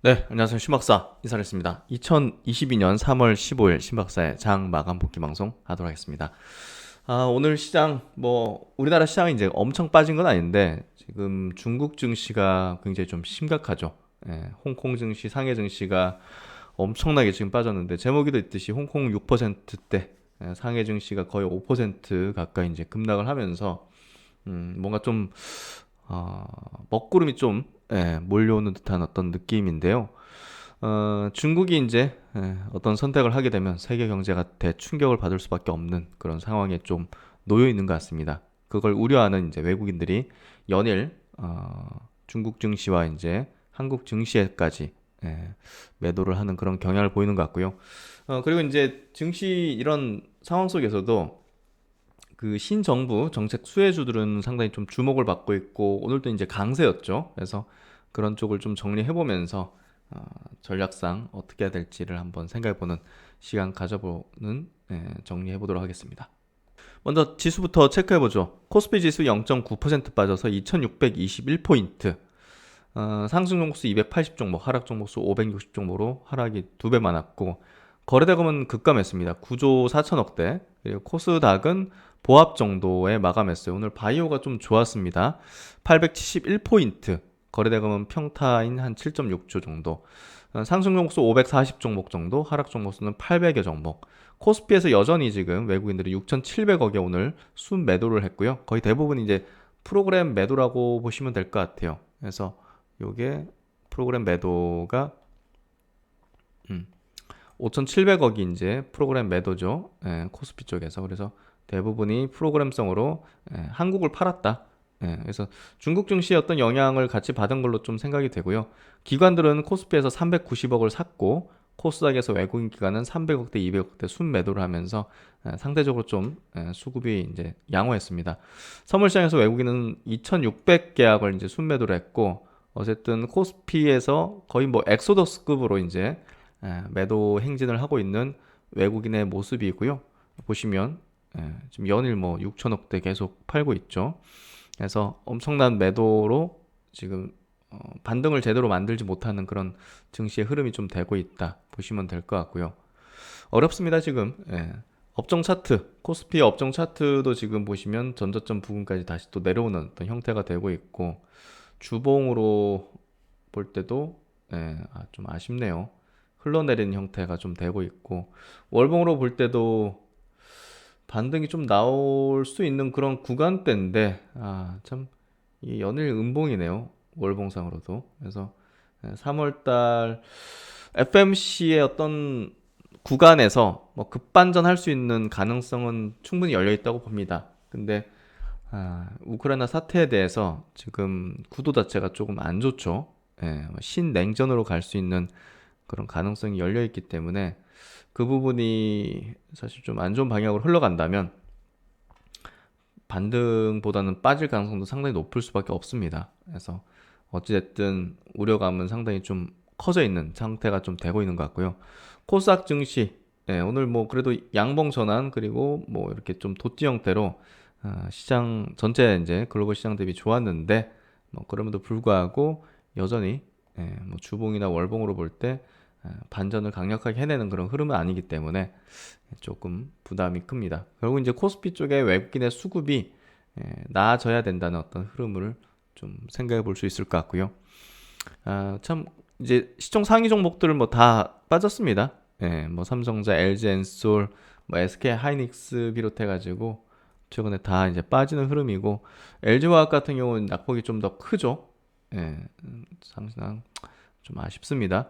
네, 안녕하세요. 신박사 인사드렸습니다. 2022년 3월 15일 신박사의 장 마감 복귀 방송 하도록 하겠습니다. 오늘 시장, 우리나라 시장이 이제 엄청 빠진 건 아닌데, 지금 중국 증시가 굉장히 좀 심각하죠. 예, 홍콩 증시, 상해 증시가 엄청나게 지금 빠졌는데, 제목에도 있듯이 홍콩 6%대, 상해 증시가 거의 5% 가까이 이제 급락을 하면서, 뭔가 좀 먹구름이 좀 몰려오는 듯한 어떤 느낌인데요. 중국이 이제 어떤 선택을 하게 되면 세계 경제가 대충격을 받을 수밖에 없는 그런 상황에 좀 놓여 있는 것 같습니다. 그걸 우려하는 이제 외국인들이 연일 중국 증시와 이제 한국 증시에까지 매도를 하는 그런 경향을 보이는 것 같고요. 그리고 이제 증시 이런 상황 속에서도 그 신정부 정책 수혜주들은 상당히 좀 주목을 받고 있고 오늘도 이제 강세였죠. 그래서 그런 쪽을 좀 정리해 보면서 전략상 어떻게 해야 될지를 한번 생각해 보는 시간 가져보는 정리해 보도록 하겠습니다. 먼저 지수부터 체크해 보죠. 코스피 지수 0.9% 빠져서 2621포인트. 상승 종목수 280 종목, 하락 종목수 560 종목으로 하락이 2배 많았고 거래대금은 급감했습니다. 9조 4천억대. 그리고 코스닥은 보합 정도에 마감했어요. 오늘 바이오가 좀 좋았습니다. 871포인트. 거래대금은 평타인 한 7.6조 정도. 상승 종목수 540 종목 정도, 하락 종목수는 800여 종목. 코스피에서 여전히 지금 외국인들이 6,700억에 오늘 순매도를 했고요. 거의 대부분 이제 프로그램 매도라고 보시면 될 것 같아요. 그래서 요게 프로그램 매도가 5,700억이 이제 프로그램 매도죠. 코스피 쪽에서. 그래서 대부분이 프로그램성으로 한국을 팔았다. 그래서 중국 증시의 어떤 영향을 같이 받은 걸로 좀 생각이 되고요. 기관들은 코스피에서 390억을 샀고 코스닥에서 외국인 기관은 300억대, 200억대 순매도를 하면서 상대적으로 좀 수급이 이제 양호했습니다. 선물시장에서 외국인은 2,600계약을 이제 순매도를 했고 어쨌든 코스피에서 거의 뭐 엑소더스급으로 이제 매도 행진을 하고 있는 외국인의 모습이고요. 보시면 지금 연일 뭐 6천억대 계속 팔고 있죠. 그래서 엄청난 매도로 지금 반등을 제대로 만들지 못하는 그런 증시의 흐름이 좀 되고 있다 보시면 될 것 같고요. 어렵습니다 지금. 업종 차트, 코스피 업종 차트도 지금 보시면 전저점 부근까지 다시 또 내려오는 어떤 형태가 되고 있고 주봉으로 볼 때도 좀 아쉽네요. 흘러내리는 형태가 좀 되고 있고 월봉으로 볼 때도 반등이 좀 나올 수 있는 그런 구간대인데 참 이 연일 음봉이네요. 월봉상으로도. 그래서 3월달 FMC의 어떤 구간에서 뭐 급반전할 수 있는 가능성은 충분히 열려 있다고 봅니다. 근데 우크라이나 사태에 대해서 지금 구도 자체가 조금 안 좋죠. 신냉전으로 갈 수 있는 그런 가능성이 열려 있기 때문에 그 부분이 사실 좀 안 좋은 방향으로 흘러간다면 반등보다는 빠질 가능성도 상당히 높을 수밖에 없습니다. 그래서 어찌됐든 우려감은 상당히 좀 커져 있는 상태가 좀 되고 있는 것 같고요. 코스닥 증시 오늘 뭐 그래도 양봉 전환 그리고 뭐 이렇게 좀 도티 형태로 시장 전체 이제 글로벌 시장 대비 좋았는데 뭐 그럼에도 불구하고 여전히 뭐 주봉이나 월봉으로 볼 때 반전을 강력하게 해내는 그런 흐름은 아니기 때문에 조금 부담이 큽니다. 결국 이제 코스피 쪽에 외국인의 수급이 나아져야 된다는 어떤 흐름을 좀 생각해 볼 수 있을 것 같고요. 참 이제 시총 상위 종목들을 뭐 다 빠졌습니다. 뭐 삼성전자, LG엔솔, 뭐 SK 하이닉스 비롯해가지고 최근에 다 이제 빠지는 흐름이고 LG화학 같은 경우는 낙폭이 좀 더 크죠. 상승 좀 아쉽습니다.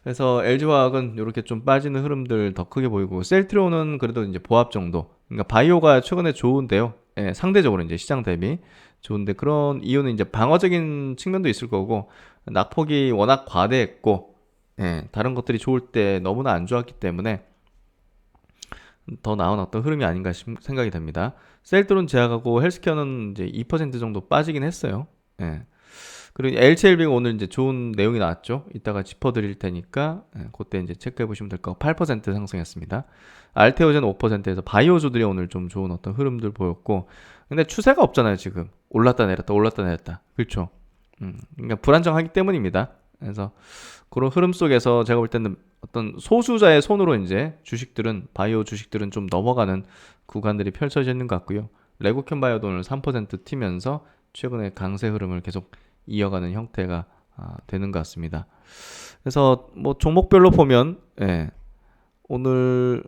그래서 LG화학은 이렇게 좀 빠지는 흐름들 더 크게 보이고 셀트리온은 그래도 이제 보합 정도. 그러니까 바이오가 최근에 좋은데요. 상대적으로 이제 시장 대비 좋은데 그런 이유는 이제 방어적인 측면도 있을 거고 낙폭이 워낙 과대했고 다른 것들이 좋을 때 너무나 안 좋았기 때문에 더 나은 어떤 흐름이 아닌가 생각이 됩니다. 셀트론 제약하고 헬스케어는 이제 2% 정도 빠지긴 했어요. 그리고 LCLB가 오늘 이제 좋은 내용이 나왔죠. 이따가 짚어드릴 테니까 그때 이제 체크해 보시면 될 거고 8% 상승했습니다. 알테오젠 5%에서 바이오주들이 오늘 좀 좋은 어떤 흐름들 보였고 근데 추세가 없잖아요 지금. 올랐다 내렸다 올랐다 내렸다. 그렇죠. 그러니까 불안정하기 때문입니다. 그래서 그런 흐름 속에서 제가 볼 때는 어떤 소수자의 손으로 이제 주식들은 바이오 주식들은 좀 넘어가는 구간들이 펼쳐져 있는 것 같고요. 레고캠 바이오도 오늘 3% 튀면서 최근에 강세 흐름을 계속 이어가는 형태가 되는 것 같습니다. 그래서 뭐 종목별로 보면 오늘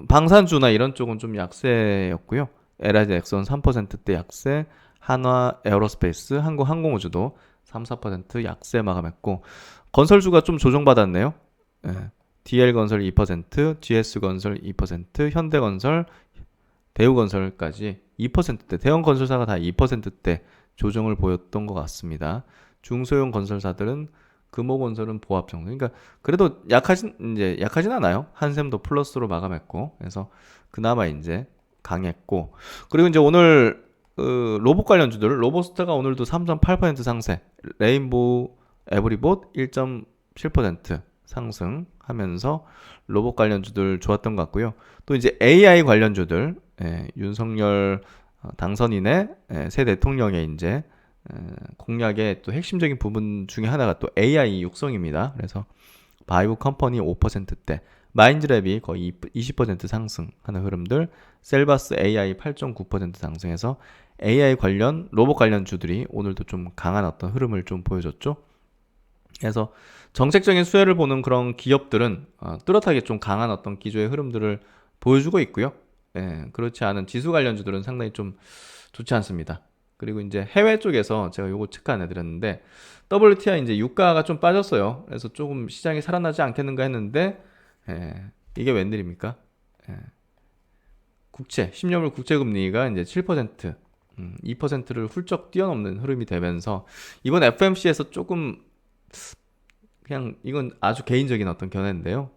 방산주나 이런 쪽은 좀 약세였고요. LIG 엑선 3%대 약세, 한화 에어로스페이스, 한국항공우주도 3, 4% 약세 마감했고 건설주가 좀 조정받았네요. DL건설 2%, GS건설 2%, 현대건설, 대우건설까지 2%대 대형 건설사가 다 2%대 조정을 보였던 것 같습니다. 중소형 건설사들은 금호건설은 보합 정도. 그러니까 그래도 약하진 않아요. 한샘도 플러스로 마감했고, 그래서 그나마 이제 강했고, 그리고 이제 오늘 로봇 관련주들, 로보스타가 오늘도 3.8% 상세, 레인보우 에브리봇 1.7% 상승하면서 로봇 관련주들 좋았던 것 같고요. 또 이제 AI 관련주들, 윤석열 당선인의 새 대통령의 이제 공약의 또 핵심적인 부분 중에 하나가 또 AI 육성입니다. 그래서 바이오 컴퍼니 5%대, 마인드랩이 거의 20% 상승하는 흐름들, 셀바스 AI 8.9% 상승해서 AI 관련, 로봇 관련 주들이 오늘도 좀 강한 어떤 흐름을 좀 보여줬죠. 그래서 정책적인 수혜를 보는 그런 기업들은 뚜렷하게 좀 강한 어떤 기조의 흐름들을 보여주고 있고요. 그렇지 않은 지수 관련주들은 상당히 좀 좋지 않습니다. 그리고 이제 해외 쪽에서 제가 요거 체크 안 해드렸는데 WTI 이제 유가가 좀 빠졌어요. 그래서 조금 시장이 살아나지 않겠는가 했는데 이게 웬일입니까? 국채 10년물 국채 금리가 이제 7%, 2%를 훌쩍 뛰어넘는 흐름이 되면서 이번 FMC에서 조금 그냥 이건 아주 개인적인 어떤 견해인데요.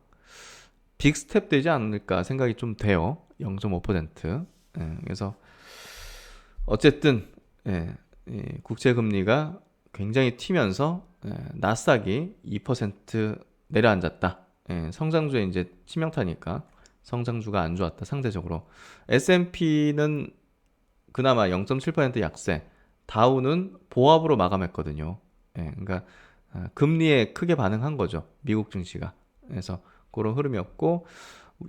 빅스텝 되지 않을까 생각이 좀 돼요. 0.5%. 그래서 어쨌든 국채 금리가 굉장히 튀면서 나스닥이 2% 내려앉았다. 성장주에 이제 치명타니까 성장주가 안 좋았다. 상대적으로 S&P는 그나마 0.7% 약세, 다우는 보합으로 마감했거든요. 그러니까 금리에 크게 반응한 거죠. 미국 증시가. 그래서 그런 흐름이었고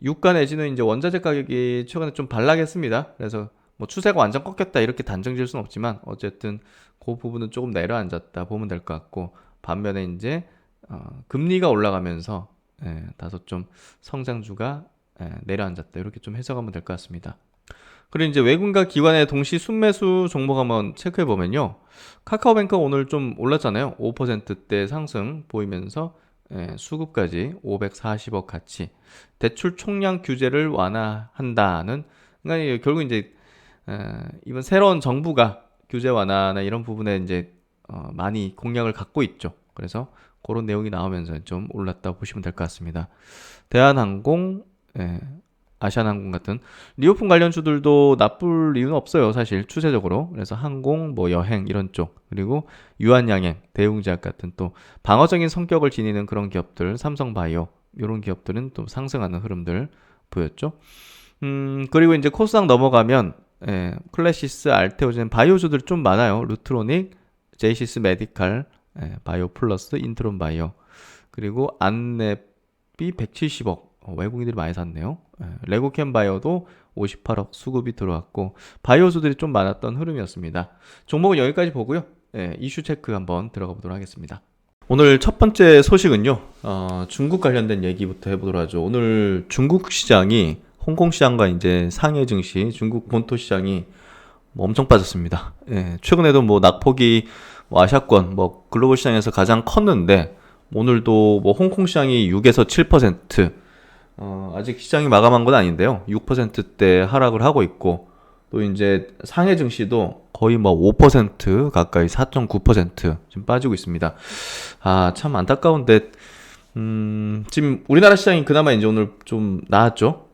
유가 내지는 이제 원자재 가격이 최근에 좀 반락했습니다. 그래서 뭐 추세가 완전 꺾였다 이렇게 단정 지을 수는 없지만 어쨌든 그 부분은 조금 내려앉았다 보면 될 것 같고 반면에 이제 금리가 올라가면서 다소 좀 성장주가 내려앉았다 이렇게 좀 해석하면 될 것 같습니다. 그리고 이제 외국인과 기관의 동시 순매수 종목 한번 체크해 보면요. 카카오뱅크 오늘 좀 올랐잖아요. 5%대 상승 보이면서 수급까지 540억 가치. 대출 총량 규제를 완화한다는, 그러니까 결국 이제 이번 새로운 정부가 규제 완화나 이런 부분에 이제 많이 공약을 갖고 있죠. 그래서 그런 내용이 나오면서 좀 올랐다고 보시면 될 것 같습니다. 대한항공, 아시아나항공 같은 리오픈 관련주들도 나쁠 이유는 없어요. 사실 추세적으로. 그래서 항공, 뭐 여행 이런 쪽, 그리고 유한양행, 대웅제약 같은 또 방어적인 성격을 지니는 그런 기업들, 삼성바이오 이런 기업들은 또 상승하는 흐름들 보였죠. 그리고 이제 코스닥 넘어가면 클래시스, 알테오젠, 바이오주들 좀 많아요. 루트로닉, 제이시스 메디칼, 바이오 플러스, 인트론 바이오, 그리고 안랩이 170억. 외국인들이 많이 샀네요. 레고캠 바이오도 58억 수급이 들어왔고 바이오수들이 좀 많았던 흐름이었습니다. 종목은 여기까지 보고요. 이슈 체크 한번 들어가 보도록 하겠습니다. 오늘 첫 번째 소식은요. 중국 관련된 얘기부터 해보도록 하죠. 오늘 중국 시장이 홍콩 시장과 이제 상해 증시, 중국 본토 시장이 뭐 엄청 빠졌습니다. 최근에도 뭐 낙폭이 뭐 아시아권, 뭐 글로벌 시장에서 가장 컸는데 오늘도 뭐 홍콩 시장이 6에서 7%, 아직 시장이 마감한 건 아닌데요. 6%대 하락을 하고 있고, 또 이제 상해 증시도 거의 뭐 5% 가까이 4.9% 지금 빠지고 있습니다. 참 안타까운데, 지금 우리나라 시장이 그나마 이제 오늘 좀 나았죠.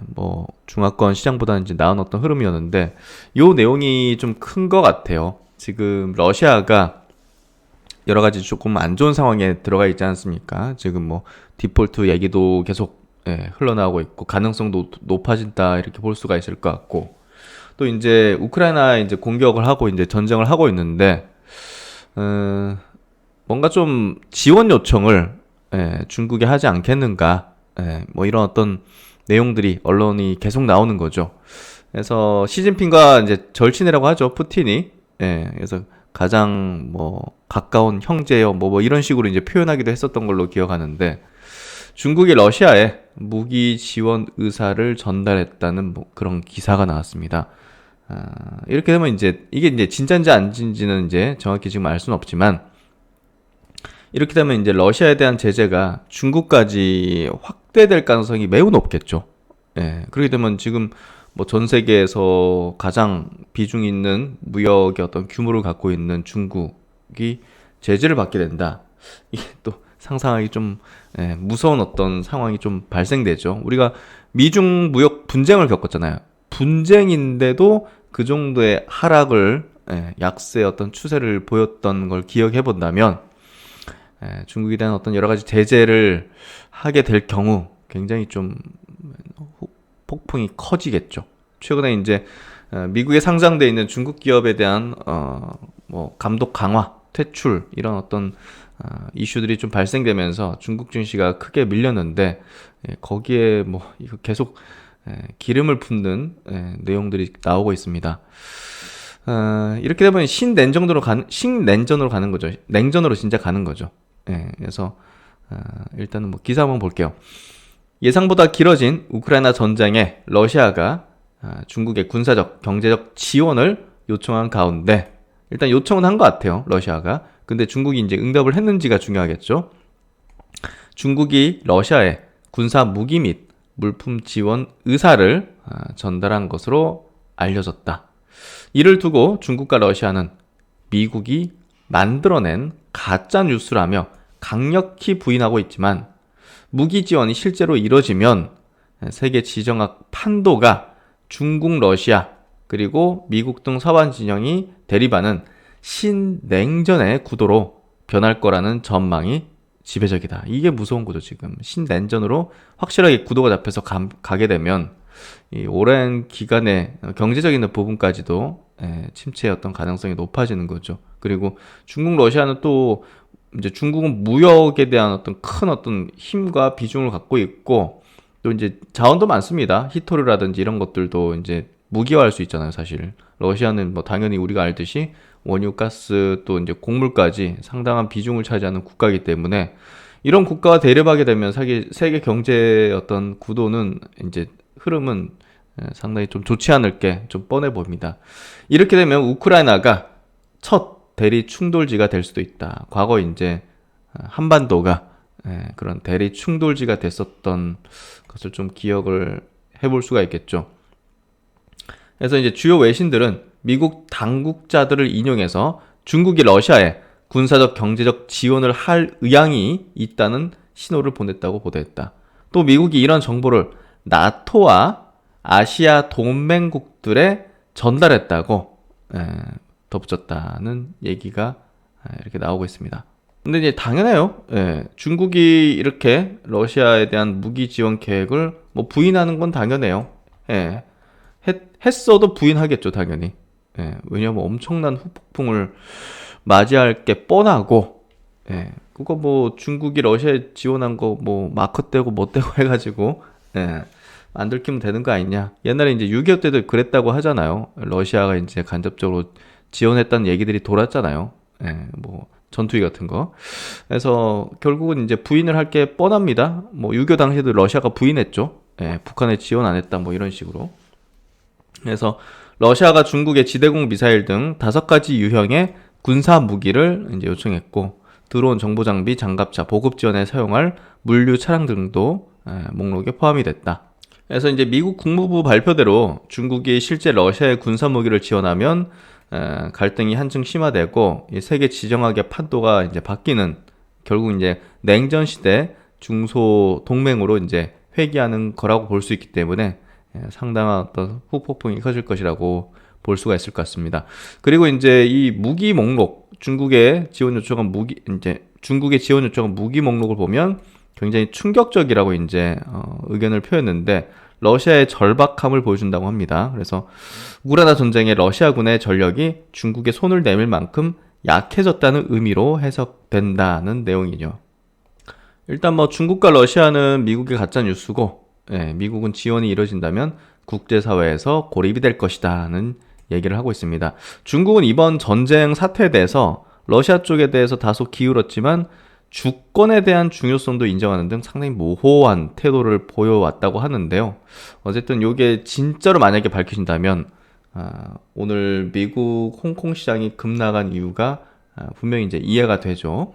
뭐 중화권 시장보다는 이제 나은 어떤 흐름이었는데, 요 내용이 좀 큰 것 같아요. 지금 러시아가 여러 가지 조금 안 좋은 상황에 들어가 있지 않습니까? 지금 뭐 디폴트 얘기도 계속 흘러나오고 있고 가능성도 높아진다 이렇게 볼 수가 있을 것 같고, 또 이제 우크라이나 이제 공격을 하고 이제 전쟁을 하고 있는데 뭔가 좀 지원 요청을 중국에 하지 않겠는가, 뭐 이런 어떤 내용들이 언론이 계속 나오는 거죠. 그래서 시진핑과 이제 절친이라고 하죠, 푸틴이. 그래서 가장 뭐 가까운 형제요, 뭐 이런 식으로 이제 표현하기도 했었던 걸로 기억하는데, 중국이 러시아에 무기 지원 의사를 전달했다는 뭐 그런 기사가 나왔습니다. 이렇게 되면 이제 이게 이제 진짜인지 아닌지는 이제 정확히 지금 알 수는 없지만, 이렇게 되면 이제 러시아에 대한 제재가 중국까지 확대될 가능성이 매우 높겠죠. 그렇게 되면 지금 뭐 전 세계에서 가장 비중 있는 무역의 어떤 규모를 갖고 있는 중국이 제재를 받게 된다. 이게 또 상상하기 좀 무서운 어떤 상황이 좀 발생되죠. 우리가 미중 무역 분쟁을 겪었잖아요. 분쟁인데도 그 정도의 하락을 약세의 어떤 추세를 보였던 걸 기억해 본다면, 중국에 대한 어떤 여러 가지 제재를 하게 될 경우 굉장히 좀 폭풍이 커지겠죠. 최근에 이제 미국에 상장돼 있는 중국 기업에 대한 뭐 감독 강화, 퇴출 이런 어떤 이슈들이 좀 발생되면서 중국 증시가 크게 밀렸는데, 거기에 뭐 이거 계속 기름을 붓는 내용들이 나오고 있습니다. 이렇게 되면 신냉전으로 가는 거죠. 냉전으로 진짜 가는 거죠. 그래서 일단은 뭐 기사 한번 볼게요. 예상보다 길어진 우크라이나 전쟁에 러시아가 중국의 군사적, 경제적 지원을 요청한 가운데, 일단 요청은 한 것 같아요, 러시아가. 근데 중국이 이제 응답을 했는지가 중요하겠죠. 중국이 러시아에 군사 무기 및 물품 지원 의사를 전달한 것으로 알려졌다. 이를 두고 중국과 러시아는 미국이 만들어낸 가짜 뉴스라며 강력히 부인하고 있지만, 무기 지원이 실제로 이뤄지면 세계 지정학 판도가 중국, 러시아, 그리고 미국 등 서방 진영이 대립하는 신냉전의 구도로 변할 거라는 전망이 지배적이다. 이게 무서운 거죠, 지금. 신냉전으로 확실하게 구도가 잡혀서 가게 되면 이 오랜 기간의 경제적인 부분까지도 침체의 어떤 가능성이 높아지는 거죠. 그리고 중국, 러시아는 또 이제 중국은 무역에 대한 어떤 큰 어떤 힘과 비중을 갖고 있고, 또 이제 자원도 많습니다. 히토류라든지 이런 것들도 이제 무기화할 수 있잖아요, 사실. 러시아는 뭐 당연히 우리가 알듯이 원유, 가스, 또 이제 곡물까지 상당한 비중을 차지하는 국가이기 때문에, 이런 국가와 대립하게 되면 세계 경제의 어떤 구도는 이제 흐름은 상당히 좀 좋지 않을 게 좀 뻔해 보입니다. 이렇게 되면 우크라이나가 첫 대리 충돌지가 될 수도 있다. 과거 이제 한반도가 그런 대리 충돌지가 됐었던 것을 좀 기억을 해볼 수가 있겠죠. 그래서 이제 주요 외신들은 미국 당국자들을 인용해서 중국이 러시아에 군사적, 경제적 지원을 할 의향이 있다는 신호를 보냈다고 보도했다. 또 미국이 이런 정보를 나토와 아시아 동맹국들에 전달했다고 덧붙였다는 얘기가 이렇게 나오고 있습니다. 근데 이제 당연해요. 중국이 이렇게 러시아에 대한 무기 지원 계획을 뭐 부인하는 건 당연해요. 했어도 부인하겠죠, 당연히. 왜냐면 엄청난 후폭풍을 맞이할 게 뻔하고, 그거 뭐 중국이 러시아에 지원한 거 뭐 마크 떼고 뭐 떼고 해가지고 안 들키면 되는 거 아니냐. 옛날에 이제 6.25 때도 그랬다고 하잖아요. 러시아가 이제 간접적으로 지원했다는 얘기들이 돌았잖아요. 뭐 전투기 같은 거. 그래서 결국은 이제 부인을 할 게 뻔합니다. 뭐 6.25 당시에도 러시아가 부인했죠. 북한에 지원 안 했다 뭐 이런 식으로. 그래서 러시아가 중국의 지대공 미사일 등 5가지 유형의 군사 무기를 이제 요청했고, 드론, 정보 장비, 장갑차, 보급 지원에 사용할 물류 차량 등도 목록에 포함이 됐다. 그래서 이제 미국 국무부 발표대로 중국이 실제 러시아의 군사 무기를 지원하면 갈등이 한층 심화되고 세계 지정학의 판도가 이제 바뀌는, 결국 이제 냉전 시대 중소 동맹으로 이제 회귀하는 거라고 볼 수 있기 때문에 상당한 어떤 후폭풍이 커질 것이라고 볼 수가 있을 것 같습니다. 그리고 이제 이 무기 목록, 중국의 지원 요청한 무기 목록을 보면 굉장히 충격적이라고 이제 의견을 표했는데, 러시아의 절박함을 보여준다고 합니다. 그래서 우크라이나 전쟁에 러시아군의 전력이 중국에 손을 내밀 만큼 약해졌다는 의미로 해석된다는 내용이죠. 일단 뭐 중국과 러시아는 미국의 가짜 뉴스고, 미국은 지원이 이뤄진다면 국제사회에서 고립이 될 것이다는 얘기를 하고 있습니다. 중국은 이번 전쟁 사태에 대해서 러시아 쪽에 대해서 다소 기울었지만 주권에 대한 중요성도 인정하는 등 상당히 모호한 태도를 보여왔다고 하는데요. 어쨌든 이게 진짜로 만약에 밝혀진다면 오늘 미국 홍콩 시장이 급락한 이유가 분명히 이제 이해가 되죠.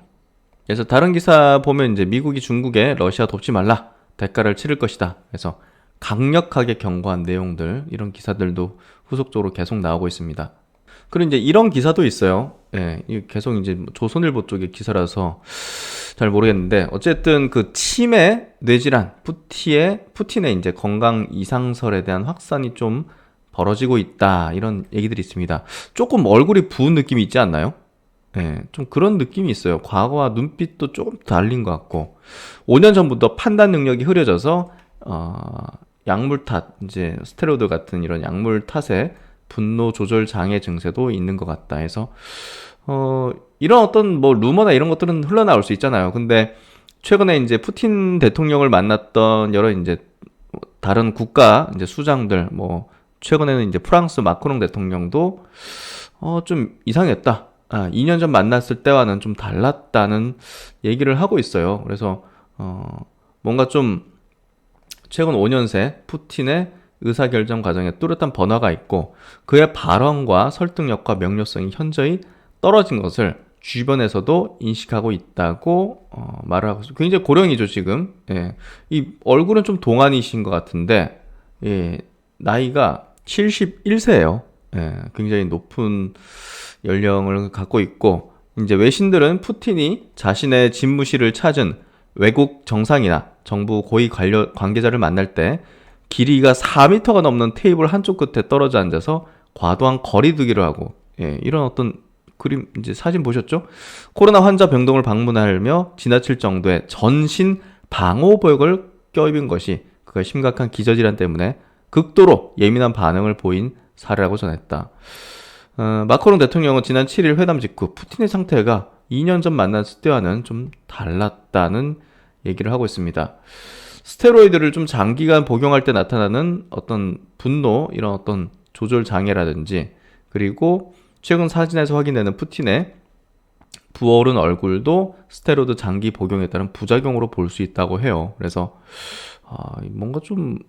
그래서 다른 기사 보면 이제 미국이 중국에 러시아 돕지 말라, 대가를 치를 것이다. 그래서 강력하게 경고한 내용들, 이런 기사들도 후속적으로 계속 나오고 있습니다. 그리고 이제 이런 기사도 있어요. 계속 이제 조선일보 쪽의 기사라서 잘 모르겠는데, 어쨌든 그 치매, 뇌질환, 푸틴의 이제 건강 이상설에 대한 확산이 좀 벌어지고 있다, 이런 얘기들이 있습니다. 조금 얼굴이 부은 느낌이 있지 않나요? 좀 그런 느낌이 있어요. 과거와 눈빛도 조금 달린 것 같고, 5년 전부터 판단 능력이 흐려져서 약물 탓, 이제 스테로이드 같은 이런 약물 탓에 분노 조절 장애 증세도 있는 것 같다 해서 이런 어떤 뭐 루머나 이런 것들은 흘러나올 수 있잖아요. 근데 최근에 이제 푸틴 대통령을 만났던 여러 이제 다른 국가 이제 수장들, 뭐 최근에는 이제 프랑스 마크롱 대통령도 좀 이상했다. 2년 전 만났을 때와는 좀 달랐다는 얘기를 하고 있어요. 그래서 뭔가 좀 최근 5년 새 푸틴의 의사결정 과정에 뚜렷한 변화가 있고, 그의 발언과 설득력과 명료성이 현저히 떨어진 것을 주변에서도 인식하고 있다고 말을 하고 있어요. 굉장히 고령이죠, 지금. 이 얼굴은 좀 동안이신 것 같은데, 나이가 71세예요. 굉장히 높은 연령을 갖고 있고, 이제 외신들은 푸틴이 자신의 집무실을 찾은 외국 정상이나 정부 고위 관계자를 만날 때 길이가 4m가 넘는 테이블 한쪽 끝에 떨어져 앉아서 과도한 거리두기를 하고, 이런 어떤 그림, 이제 사진 보셨죠? 코로나 환자 병동을 방문하며 지나칠 정도의 전신 방호복을 껴입은 것이 그가 심각한 기저질환 때문에 극도로 예민한 반응을 보인 사례라고 전했다. 마크롱 대통령은 지난 7일 회담 직후 푸틴의 상태가 2년 전 만났을 때와는 좀 달랐다는 얘기를 하고 있습니다. 스테로이드를 좀 장기간 복용할 때 나타나는 어떤 분노, 이런 어떤 조절 장애라든지, 그리고 최근 사진에서 확인되는 푸틴의 부어오른 얼굴도 스테로이드 장기 복용에 따른 부작용으로 볼 수 있다고 해요. 그래서 뭔가 좀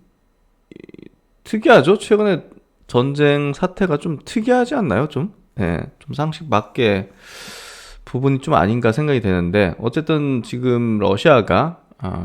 특이하죠? 최근에 전쟁 사태가 좀 특이하지 않나요? 좀 상식 밖의 부분이 좀 아닌가 생각이 되는데, 어쨌든 지금 러시아가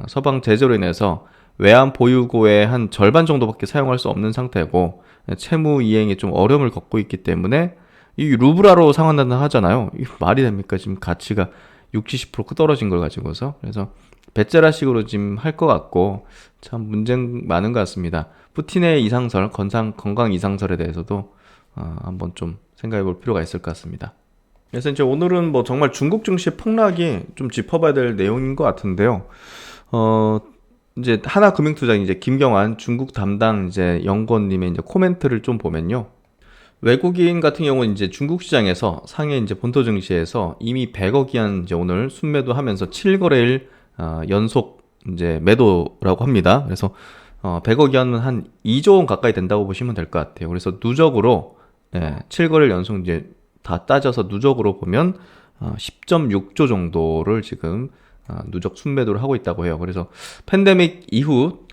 서방 제재로 인해서 외환 보유고의 한 절반 정도밖에 사용할 수 없는 상태고, 채무 이행에 좀 어려움을 겪고 있기 때문에 이 루브라로 상환한다 하잖아요. 이 말이 됩니까? 지금 가치가 60, 70% 떨어진 걸 가지고서. 그래서 배째라식으로 지금 할 것 같고, 참 문제 많은 것 같습니다. 푸틴의 이상설, 건강 이상설에 대해서도 한번 좀 생각해 볼 필요가 있을 것 같습니다. 그래서 이제 오늘은 뭐 정말 중국 증시 폭락이 좀 짚어봐야 될 내용인 것 같은데요. 이제 하나금융투자 이제 김경환 중국 담당 이제 연구원님의 이제 코멘트를 좀 보면요. 외국인 같은 경우는 이제 중국 시장에서 상해 이제 본토 증시에서 이미 100억 위안 이제 오늘 순매도 하면서 7거래일 연속 이제 매도라고 합니다. 그래서 100억 위안은 한 2조 원 가까이 된다고 보시면 될 것 같아요. 그래서 누적으로 7거래일 연속 이제 다 따져서 누적으로 보면 10.6조 정도를 지금 누적 순매도를 하고 있다고 해요. 그래서 팬데믹 이후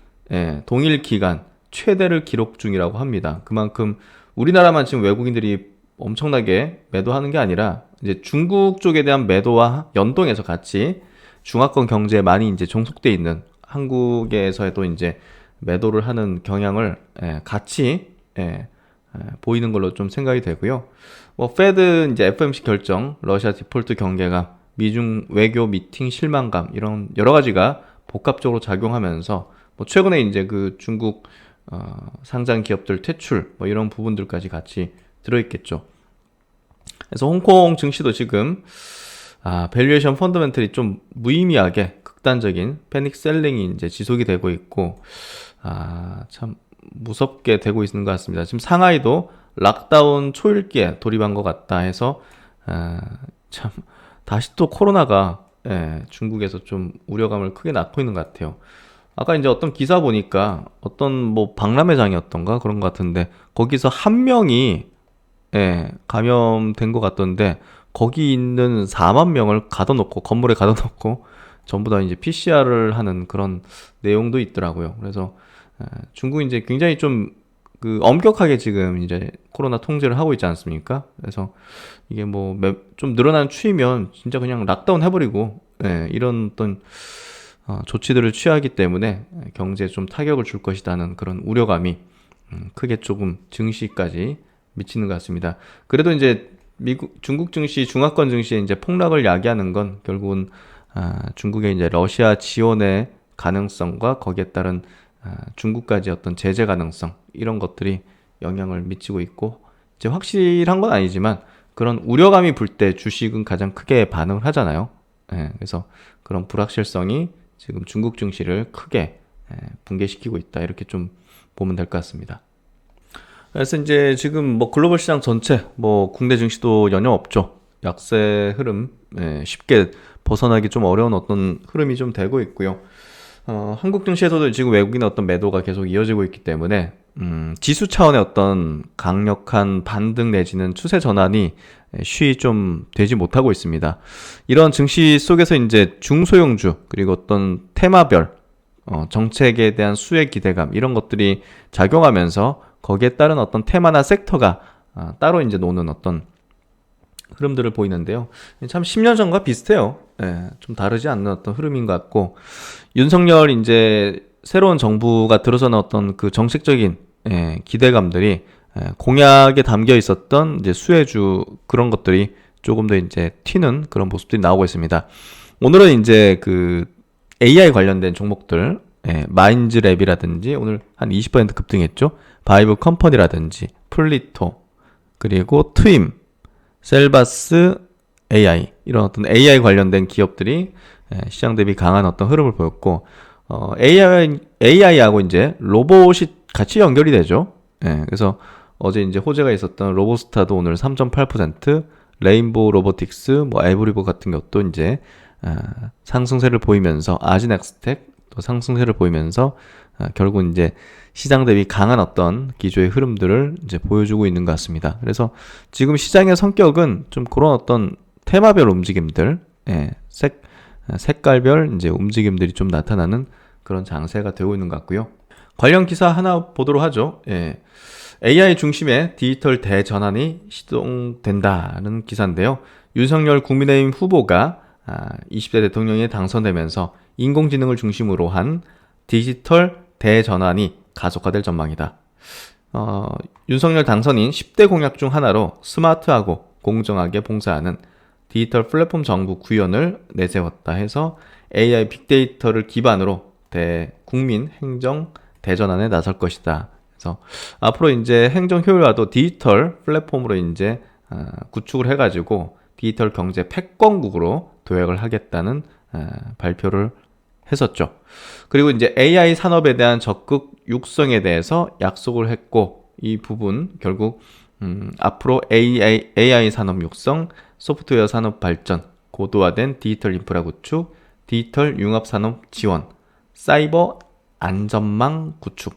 동일 기간 최대를 기록 중이라고 합니다. 그만큼 우리나라만 지금 외국인들이 엄청나게 매도하는 게 아니라 이제 중국 쪽에 대한 매도와 연동해서 같이 중화권 경제에 많이 이제 종속돼 있는 한국에서도 이제 매도를 하는 경향을 같이 보이는 걸로 좀 생각이 되고요. 뭐 페드 이제 FOMC 결정, 러시아 디폴트 경계감, 미중 외교 미팅 실망감, 이런 여러 가지가 복합적으로 작용하면서 뭐 최근에 이제 그 중국 상장 기업들 퇴출, 뭐 이런 부분들까지 같이 들어있겠죠. 그래서 홍콩 증시도 지금 밸류에이션 펀더멘털이 좀 무의미하게 극단적인 패닉 셀링이 이제 지속이 되고 있고, 참 무섭게 되고 있는 것 같습니다. 지금 상하이도 락다운 초읽기에 돌입한 것 같다 해서 참 다시 또 코로나가 중국에서 좀 우려감을 크게 낳고 있는 것 같아요. 아까 이제 어떤 기사 보니까 어떤 뭐 박람회장이었던가 그런 것 같은데 거기서 한 명이 감염된 것 같던데 거기 있는 4만 명을 가둬놓고 건물에 가둬놓고 전부 다 이제 PCR을 하는 그런 내용도 있더라고요. 그래서 중국이 이제 굉장히 좀 그 엄격하게 지금 이제 코로나 통제를 하고 있지 않습니까? 그래서 이게 뭐 좀 늘어나는 추이면 진짜 그냥 락다운 해버리고 이런 어떤 조치들을 취하기 때문에 경제에 좀 타격을 줄 것이라는 그런 우려감이 크게 조금 증시까지 미치는 것 같습니다. 그래도 이제 중국 증시, 중화권 증시에 이제 폭락을 야기하는 건 결국은 중국의 이제 러시아 지원의 가능성과 거기에 따른 중국까지 어떤 제재 가능성 이런 것들이 영향을 미치고 있고 이제 확실한 건 아니지만 그런 우려감이 불 때 주식은 가장 크게 반응을 하잖아요. 그래서 그런 불확실성이 지금 중국 증시를 크게 붕괴시키고 있다 이렇게 좀 보면 될 것 같습니다. 그래서 이제 지금 뭐 글로벌 시장 전체 뭐 국내 증시도 영향없죠. 약세 흐름 쉽게 벗어나기 좀 어려운 어떤 흐름이 좀 되고 있고요. 한국 증시에서도 지금 외국인의 어떤 매도가 계속 이어지고 있기 때문에 지수 차원의 어떤 강력한 반등 내지는 추세 전환이 쉬이 좀 되지 못하고 있습니다. 이런 증시 속에서 이제 중소형주 그리고 어떤 테마별 정책에 대한 수혜 기대감 이런 것들이 작용하면서 거기에 따른 어떤 테마나 섹터가 따로 이제 노는 어떤 흐름들을 보이는데요. 참 10년 전과 비슷해요. 좀 다르지 않는 어떤 흐름인 것 같고 윤석열 이제 새로운 정부가 들어서는 어떤 그 정책적인 기대감들이 공약에 담겨 있었던 이제 수혜주 그런 것들이 조금 더 이제 튀는 그런 모습들이 나오고 있습니다. 오늘은 이제 그 AI 관련된 종목들, 마인즈랩이라든지 오늘 한 20% 급등했죠. 바이브 컴퍼니라든지 플리토 그리고 트임, 셀바스 AI 이런 어떤 AI 관련된 기업들이 시장 대비 강한 어떤 흐름을 보였고 AI하고 이제 로봇이 같이 연결이 되죠. 그래서 어제 이제 호재가 있었던 로보스타도 오늘 3.8%, 레인보우 로보틱스, 뭐 에브리버 같은 것도 이제 상승세를 보이면서 아지넥스텍 또 상승세를 보이면서 결국 이제 시장 대비 강한 어떤 기조의 흐름들을 이제 보여주고 있는 것 같습니다. 그래서 지금 시장의 성격은 좀 그런 어떤 테마별 움직임들, 색깔별 이제 움직임들이 좀 나타나는 그런 장세가 되고 있는 것 같고요. 관련 기사 하나 보도록 하죠. AI 중심의 디지털 대전환이 시동된다는 기사인데요. 윤석열 국민의힘 후보가 20대 대통령에 당선되면서 인공지능을 중심으로 한 디지털 대전환이 가속화될 전망이다. 윤석열 당선인 10대 공약 중 하나로 스마트하고 공정하게 봉사하는 디지털 플랫폼 정부 구현을 내세웠다 해서 AI 빅데이터를 기반으로 국민 행정 대전환에 나설 것이다. 그래서 앞으로 이제 행정 효율화도 디지털 플랫폼으로 이제 구축을 해가지고 디지털 경제 패권국으로 도약을 하겠다는 발표를 했었죠. 그리고 이제 AI 산업에 대한 적극 육성에 대해서 약속을 했고 이 부분 결국 앞으로 AI 산업 육성, 소프트웨어 산업 발전, 고도화된 디지털 인프라 구축, 디지털 융합 산업 지원, 사이버 안전망 구축,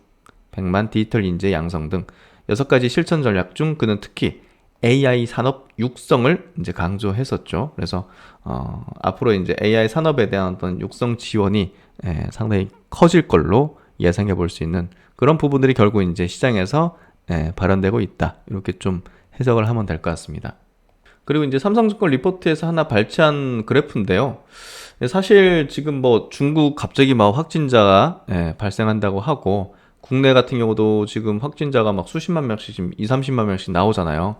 100만 디지털 인재 양성 등 6가지 실천 전략 중 그는 특히 AI 산업 육성을 이제 강조했었죠. 그래서 앞으로 이제 AI 산업에 대한 어떤 육성 지원이 상당히 커질 걸로 예상해 볼 수 있는 그런 부분들이 결국 이제 시장에서 발현되고 있다. 이렇게 좀 해석을 하면 될 것 같습니다. 그리고 이제 삼성증권 리포트에서 하나 발췌한 그래프인데요. 사실 지금 뭐 중국 갑자기 막 확진자가 발생한다고 하고 국내 같은 경우도 지금 확진자가 막 수십만 명씩 지금 2, 30만 명씩 나오잖아요.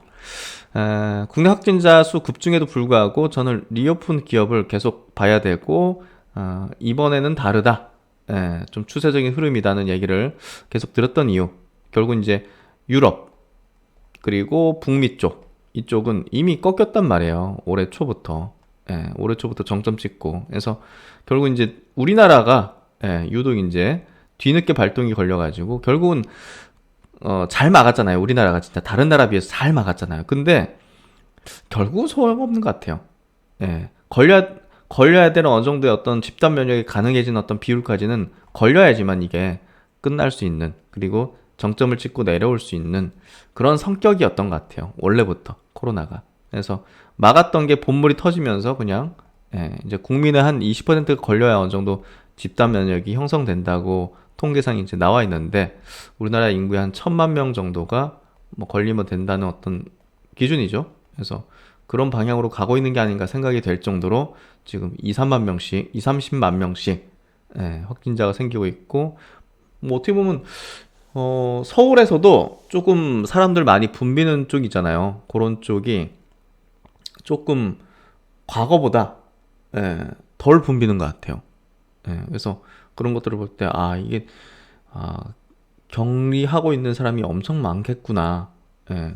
국내 확진자 수 급증에도 불구하고 저는 리오픈 기업을 계속 봐야 되고 이번에는 다르다. 좀 추세적인 흐름이라는 얘기를 계속 들었던 이유. 결국 이제 유럽 그리고 북미 쪽 이쪽은 이미 꺾였단 말이에요. 올해 초부터. 올해 초부터 정점 찍고. 그래서 결국 이제 우리나라가 유독 이제 뒤늦게 발동이 걸려가지고 결국은 잘 막았잖아요. 우리나라가 진짜 다른 나라 비해서 잘 막았잖아요. 근데 결국 소용없는 것 같아요. 예. 걸려야 되는 어느 정도의 어떤 집단 면역이 가능해진 어떤 비율까지는 걸려야지만 이게 끝날 수 있는, 그리고 정점을 찍고 내려올 수 있는 그런 성격이었던 것 같아요. 원래부터 코로나가. 그래서 막았던 게 본물이 터지면서 그냥 이제 국민의 한 20%가 걸려야 어느 정도 집단 면역이 형성된다고 통계상이 이제 나와 있는데, 우리나라 인구의 한 1,000만 명 정도가 뭐 걸리면 된다는 어떤 기준이죠. 그래서 그런 방향으로 가고 있는 게 아닌가 생각이 될 정도로 지금 2, 3만 명씩, 2, 30만 명씩 확진자가 생기고 있고, 뭐 어떻게 보면 서울에서도 조금 사람들 많이 붐비는 쪽 있잖아요. 그런 쪽이 조금 과거보다 덜 붐비는 것 같아요. 그래서 그런 것들을 볼 때, 이게 아, 격리하고 있는 사람이 엄청 많겠구나.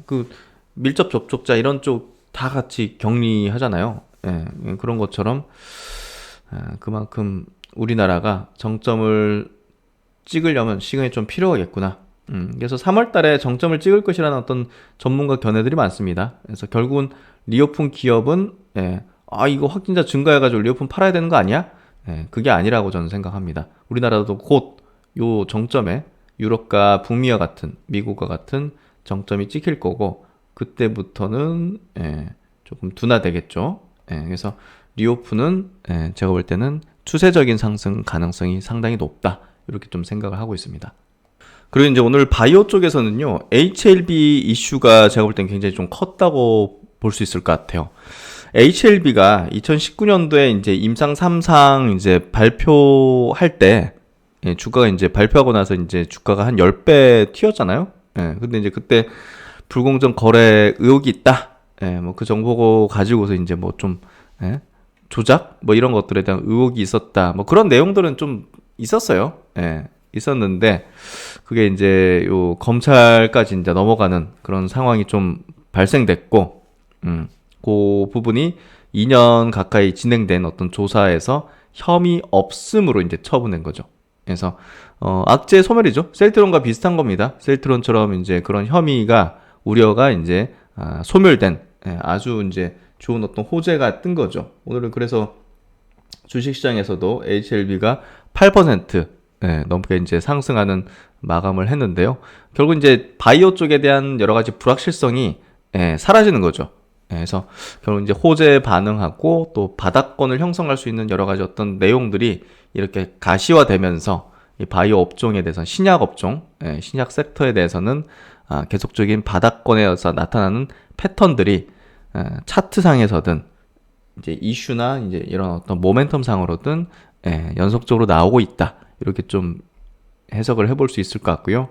그 밀접 접촉자 이런 쪽 다 같이 격리하잖아요. 그런 것처럼 그만큼 우리나라가 정점을 찍으려면 시간이 좀 필요하겠구나. 그래서 3월 달에 정점을 찍을 것이라는 어떤 전문가 견해들이 많습니다. 그래서 결국은 리오픈 기업은 이거 확진자 증가해가지고 리오픈 팔아야 되는 거 아니야? 그게 아니라고 저는 생각합니다. 우리나라도 곧 요 정점에 유럽과 북미와 같은, 미국과 같은 정점이 찍힐 거고, 그때부터는 조금 둔화되겠죠. 그래서 리오픈은 제가 볼 때는 추세적인 상승 가능성이 상당히 높다, 이렇게 좀 생각을 하고 있습니다. 그리고 이제 오늘 바이오 쪽에서는요, HLB 이슈가 제가 볼 땐 굉장히 좀 컸다고 볼 수 있을 것 같아요. HLB가 2019년도에 이제 임상 3상 이제 발표할 때, 주가가 이제 발표하고 나서 이제 주가가 한 10배 튀었잖아요. 근데 이제 그때 불공정 거래 의혹이 있다. 뭐 그 정보 가지고서 이제 뭐 좀 조작 뭐 이런 것들에 대한 의혹이 있었다. 뭐 그런 내용들은 좀 있었어요. 있었는데 그게 이제 요 검찰까지 이제 넘어가는 그런 상황이 좀 발생됐고, 그 부분이 2년 가까이 진행된 어떤 조사에서 혐의 없음으로 이제 처분된 거죠. 그래서 악재 소멸이죠. 셀트론과 비슷한 겁니다. 셀트론처럼 이제 그런 혐의가, 우려가 이제 소멸된 아주 이제 좋은 어떤 호재가 뜬 거죠. 오늘은 그래서 주식시장에서도 HLB가 8% 넘게 이제 상승하는 마감을 했는데요. 결국 이제 바이오 쪽에 대한 여러 가지 불확실성이 사라지는 거죠. 그래서 결국 이제 호재에 반응하고 또 바닥권을 형성할 수 있는 여러 가지 어떤 내용들이 이렇게 가시화되면서 이 바이오 업종에 대해서는, 신약 업종, 신약 섹터에 대해서는 계속적인 바닥권에서 나타나는 패턴들이 차트상에서든 이제 이슈나 이제 이런 어떤 모멘텀 상으로든 연속적으로 나오고 있다, 이렇게 좀 해석을 해볼 수 있을 것 같고요.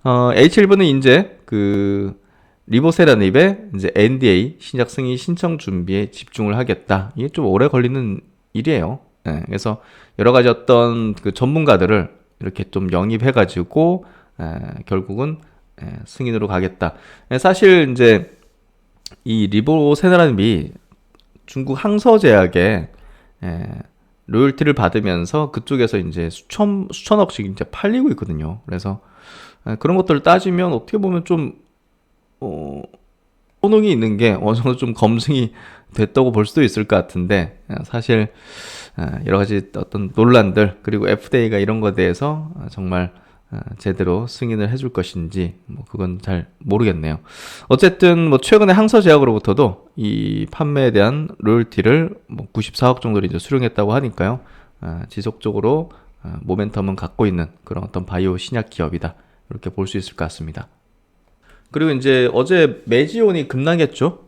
H1부는 이제 그 리보세라닙의 이제 NDA 신약 승인 신청 준비에 집중을 하겠다. 이게 좀 오래 걸리는 일이에요. 그래서 여러 가지 어떤 그 전문가들을 이렇게 좀 영입해가지고 결국은 승인으로 가겠다. 사실 이제 이 리보세라닙이 중국 항서제약에 로열티를 받으면서 그쪽에서 이제 수천억씩 이제 팔리고 있거든요. 그래서 그런 것들을 따지면 어떻게 보면 좀 호응이 있는 게 어느 정도 좀 검증이 됐다고 볼 수도 있을 것 같은데, 사실 여러 가지 어떤 논란들, 그리고 FDA가 이런 거에 대해서 정말 제대로 승인을 해줄 것인지 뭐 그건 잘 모르겠네요. 어쨌든 뭐 최근에 항서제약으로부터도 이 판매에 대한 로열티를 뭐 94억 정도를 이제 수령했다고 하니까요. 지속적으로 모멘텀은 갖고 있는 그런 어떤 바이오 신약 기업이다, 이렇게 볼 수 있을 것 같습니다. 그리고 이제 어제 메지온이 급락했죠.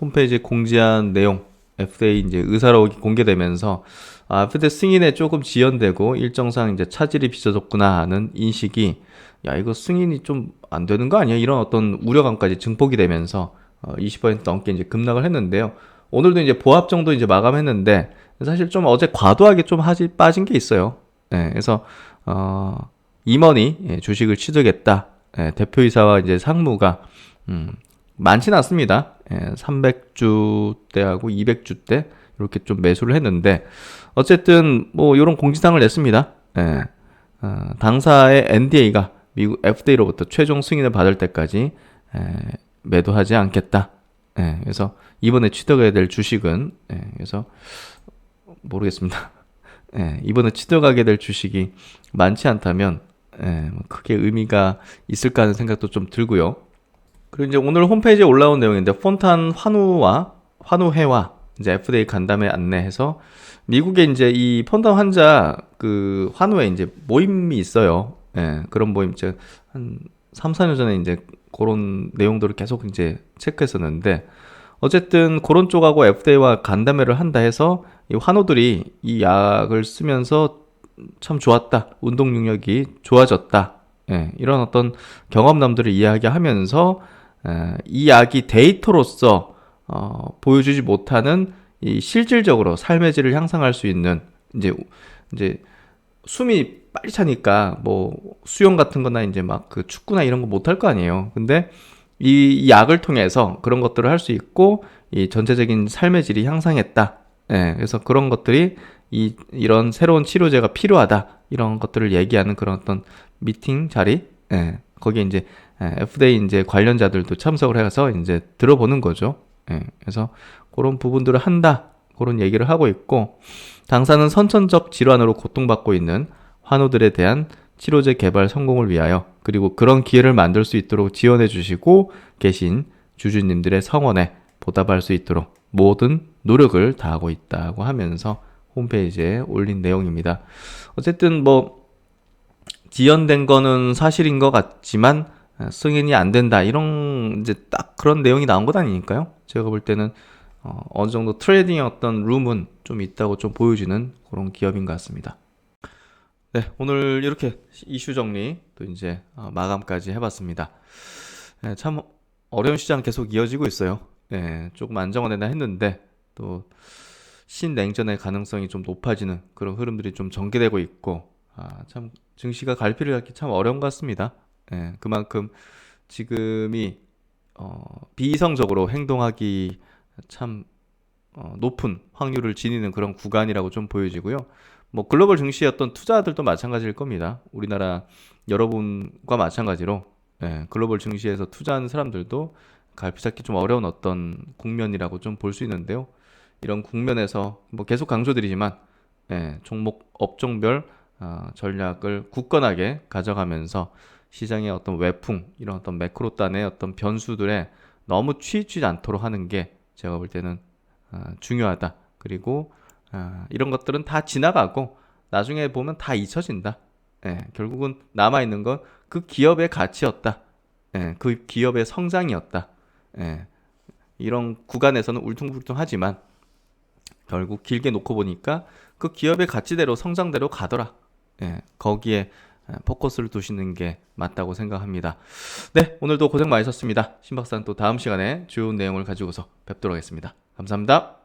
홈페이지에 공지한 내용, FDA 이제 의사록이 공개되면서 FDA 승인에 조금 지연되고 일정상 이제 차질이 빚어졌구나 하는 인식이, 야 이거 승인이 좀 안 되는 거 아니야? 이런 어떤 우려감까지 증폭이 되면서 20% 넘게 이제 급락을 했는데요. 오늘도 이제 보합 정도 이제 마감했는데, 사실 좀 어제 과도하게 좀 빠진 게 있어요. 그래서 임원이 주식을 취득했다. 대표이사와 이제 상무가 많지는 않습니다. 300주대하고 200주대 이렇게 좀 매수를 했는데, 어쨌든 뭐 이런 공지사항을 냈습니다. 당사의 NDA가 미국 FDA로부터 최종 승인을 받을 때까지 매도하지 않겠다. 그래서 이번에 취득해야 될 주식은 그래서 모르겠습니다. 이번에 취득하게 될 주식이 많지 않다면 뭐 크게 의미가 있을까 하는 생각도 좀 들고요. 그리고 이제 오늘 홈페이지에 올라온 내용인데 폰탄 환우회와 이제 FDA 간담회 안내해서 미국에 이제 이 폰탄 환자 그 환우회 이제 모임이 있어요. 그런 모임 이제 한 3, 4년 전에 이제 그런 내용들을 계속 이제 체크했었는데 어쨌든 그런 쪽하고 FDA와 간담회를 한다 해서 이 환우들이 이 약을 쓰면서 참 좋았다. 운동 능력이 좋아졌다. 이런 어떤 경험담들을 이야기하면서 이 약이 데이터로서 보여주지 못하는 이 실질적으로 삶의 질을 향상할 수 있는 이제 숨이 빨리 차니까 뭐 수영 같은 거나 이제 막 그 축구나 이런 거 못 할 거 아니에요. 근데 이 약을 통해서 그런 것들을 할 수 있고 이 전체적인 삶의 질이 향상했다. 그래서 그런 것들이 이런 새로운 치료제가 필요하다. 이런 것들을 얘기하는 그런 어떤 미팅 자리, 거기에 이제 FDA 이제 관련자들도 참석을 해서 이제 들어보는 거죠. 그래서 그런 부분들을 한다. 그런 얘기를 하고 있고, 당사는 선천적 질환으로 고통받고 있는 환우들에 대한 치료제 개발 성공을 위하여 그리고 그런 기회를 만들 수 있도록 지원해 주시고 계신 주주님들의 성원에 보답할 수 있도록 모든 노력을 다하고 있다고 하면서 홈페이지에 올린 내용입니다. 어쨌든 뭐 지연된 거는 사실인 것 같지만 승인이 안 된다 이런 이제 딱 그런 내용이 나온 것 아니니까요. 제가 볼 때는 어느 정도 트레이딩의 어떤 룸은 좀 있다고 좀 보여주는 그런 기업인 것 같습니다. 네, 오늘 이렇게 이슈 정리 또 이제 마감까지 해봤습니다. 참 어려운 시장 계속 이어지고 있어요. 조금 안정화되나 했는데 또 신냉전의 가능성이 좀 높아지는 그런 흐름들이 좀 전개되고 있고 참 증시가 갈피를 잡기 참 어려운 것 같습니다. 그만큼 지금이 비이성적으로 행동하기 참 높은 확률을 지니는 그런 구간이라고 좀 보여지고요. 뭐 글로벌 증시의 어떤 투자들도 마찬가지일 겁니다. 우리나라 여러분과 마찬가지로 글로벌 증시에서 투자하는 사람들도 갈피 잡기 좀 어려운 어떤 국면이라고 좀 볼 수 있는데요. 이런 국면에서 뭐 계속 강조드리지만 종목 업종별 전략을 굳건하게 가져가면서 시장의 어떤 외풍 이런 어떤 매크로단의 어떤 변수들에 너무 치이지 않도록 하는 게 제가 볼 때는 중요하다. 그리고 이런 것들은 다 지나가고 나중에 보면 다 잊혀진다. 결국은 남아있는 건 그 기업의 가치였다. 그 기업의 성장이었다. 이런 구간에서는 울퉁불퉁하지만 결국 길게 놓고 보니까 그 기업의 가치대로 성장대로 가더라. 거기에 포커스를 두시는 게 맞다고 생각합니다. 네, 오늘도 고생 많으셨습니다. 신박사는 또 다음 시간에 좋은 내용을 가지고서 뵙도록 하겠습니다. 감사합니다.